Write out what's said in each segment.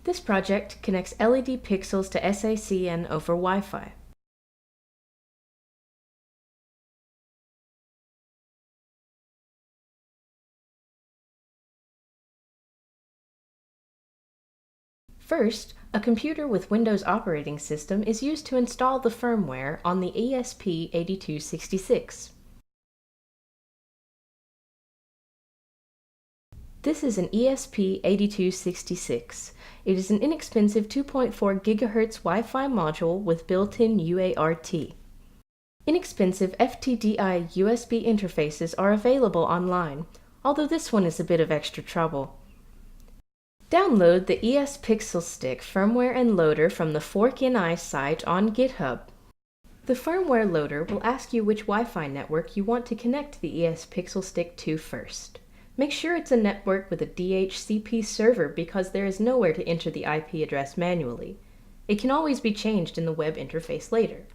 This project connects LED pixels to SACN over Wi-Fi. First, a computer with Windows operating system is used to install the firmware on the ESP8266. This is an ESP8266. It is an inexpensive 2.4 GHz Wi-Fi module with built-in UART. Inexpensive FTDI USB interfaces are available online, although this one is a bit of extra trouble. Download the ES Pixel Stick firmware and loader from the ForkNI site on GitHub. The firmware loader will ask you which Wi-Fi network you want to connect the ES Pixel Stick to first. Make sure it's a network with a DHCP server because there is nowhere to enter the IP address manually. It can always be changed in the web interface later.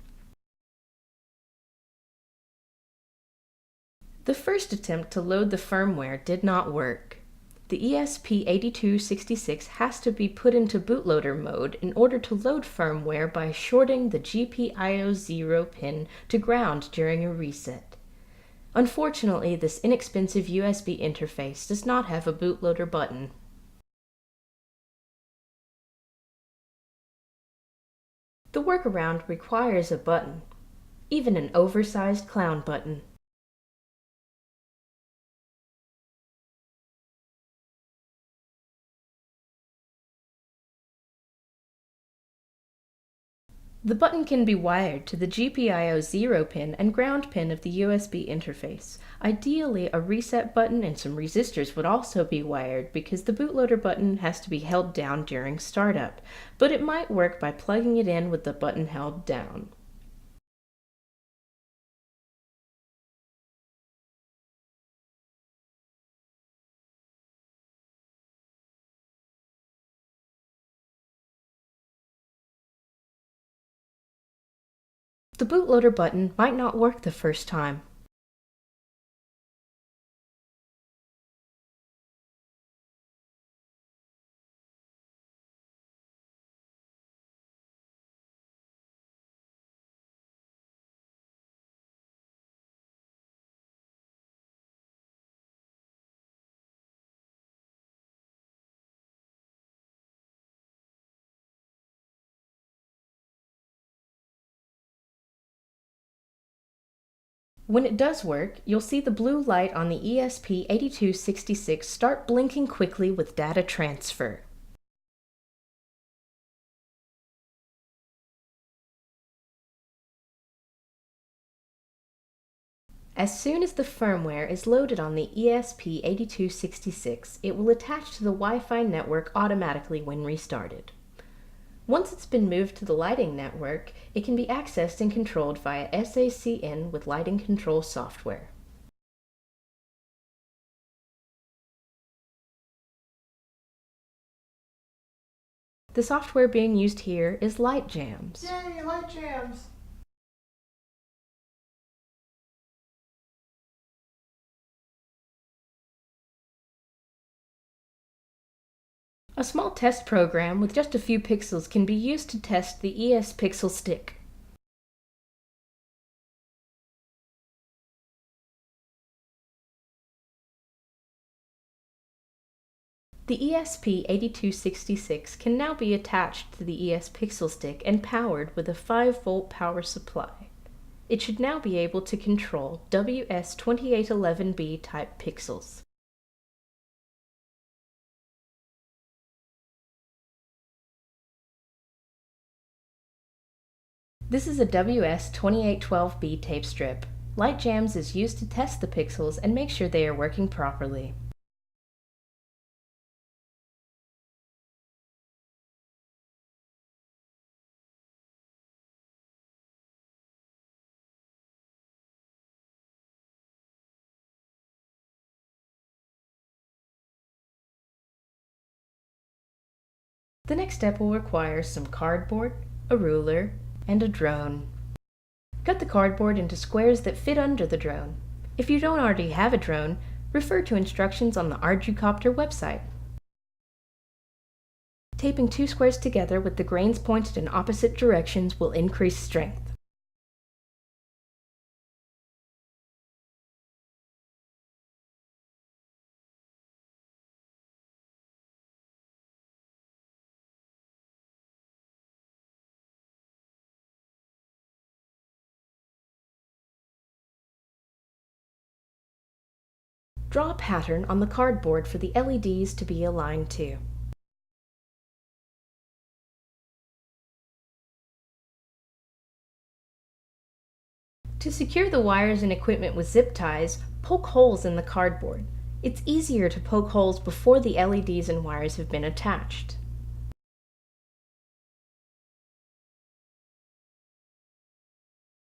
The first attempt to load the firmware did not work. The ESP8266 has to be put into bootloader mode in order to load firmware by shorting the GPIO 0 pin to ground during a reset. Unfortunately, this inexpensive USB interface does not have a bootloader button. The workaround requires a button, even an oversized clown button. The button can be wired to the GPIO 0 pin and ground pin of the USB interface. Ideally, a reset button and some resistors would also be wired because the bootloader button has to be held down during startup, but it might work by plugging it in with the button held down. The bootloader button might not work the first time. When it does work, you'll see the blue light on the ESP8266 start blinking quickly with data transfer. As soon as the firmware is loaded on the ESP8266, it will attach to the Wi-Fi network automatically when restarted. Once it's been moved to the lighting network, it can be accessed and controlled via SACN with lighting control software. The software being used here is LightJams. Yay, LightJams! A small test program with just a few pixels can be used to test the ES Pixel Stick. The ESP8266 can now be attached to the ES Pixel Stick and powered with a 5-volt power supply. It should now be able to control WS2811B type pixels. This is a WS2812B tape strip. LightJams is used to test the pixels and make sure they are working properly. The next step will require some cardboard, a ruler, and a drone. Cut the cardboard into squares that fit under the drone. If you don't already have a drone, refer to instructions on the Arducopter website. Taping two squares together with the grains pointed in opposite directions will increase strength. Draw a pattern on the cardboard for the LEDs to be aligned to. To secure the wires and equipment with zip ties, poke holes in the cardboard. It's easier to poke holes before the LEDs and wires have been attached.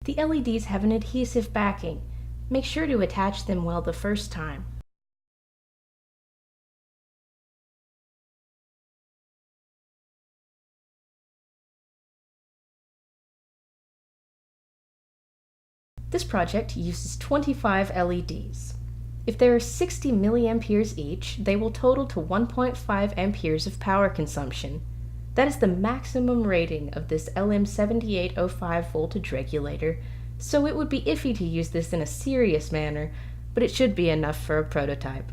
The LEDs have an adhesive backing. Make sure to attach them well the first time. This project uses 25 LEDs. If there are 60 milliamperes each, they will total to 1.5 amperes of power consumption. That is the maximum rating of this LM7805 voltage regulator, so it would be iffy to use this in a serious manner, but it should be enough for a prototype.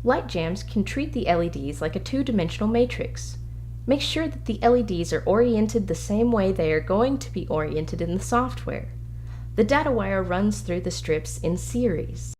Light jams can treat the LEDs like a two-dimensional matrix. Make sure that the LEDs are oriented the same way they are going to be oriented in the software. The data wire runs through the strips in series.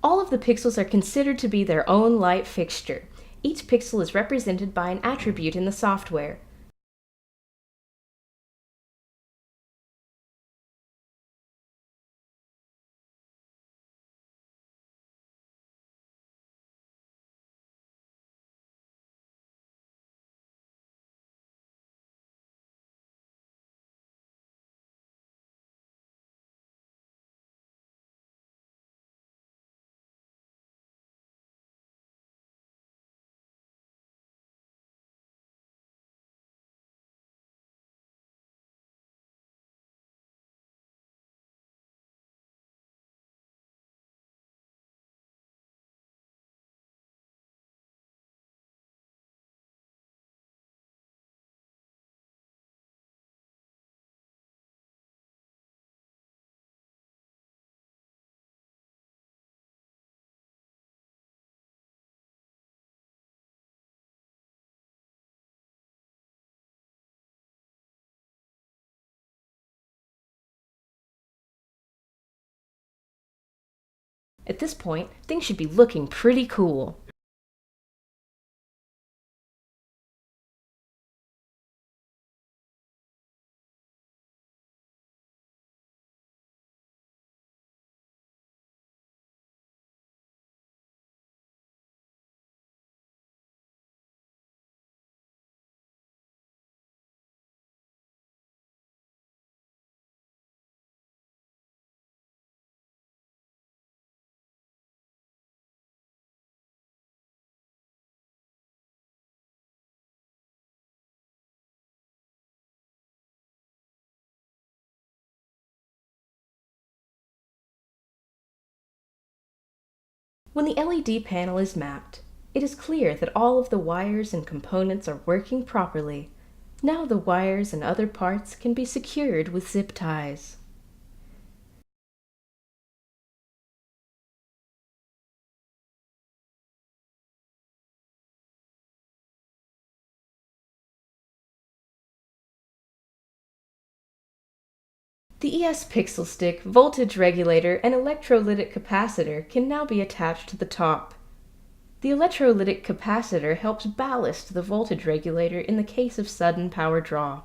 All of the pixels are considered to be their own light fixture. Each pixel is represented by an attribute in the software. At this point, things should be looking pretty cool. When the LED panel is mapped, it is clear that all of the wires and components are working properly. Now the wires and other parts can be secured with zip ties. The ES Pixel Stick, voltage regulator, and electrolytic capacitor can now be attached to the top. The electrolytic capacitor helps ballast the voltage regulator in the case of sudden power draw.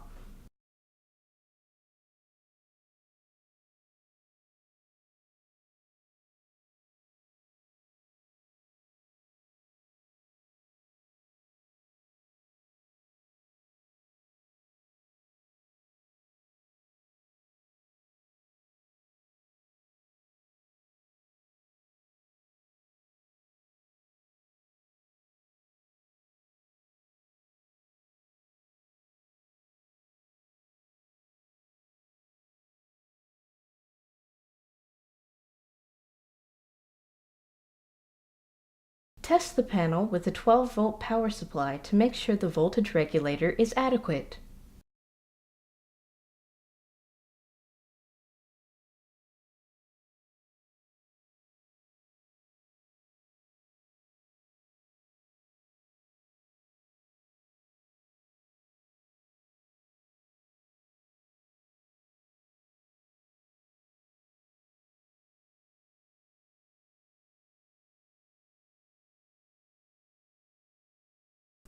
Test the panel with a 12-volt power supply to make sure the voltage regulator is adequate.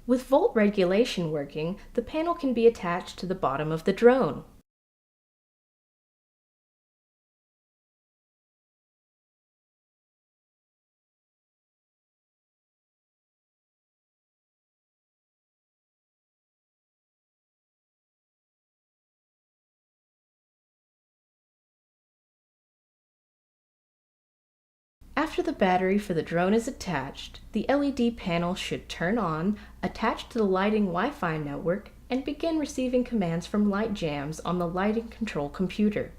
With volt regulation working, the panel can be attached to the bottom of the drone. After the battery for the drone is attached, the LED panel should turn on, attach to the lighting Wi-Fi network, and begin receiving commands from light jams on the lighting control computer.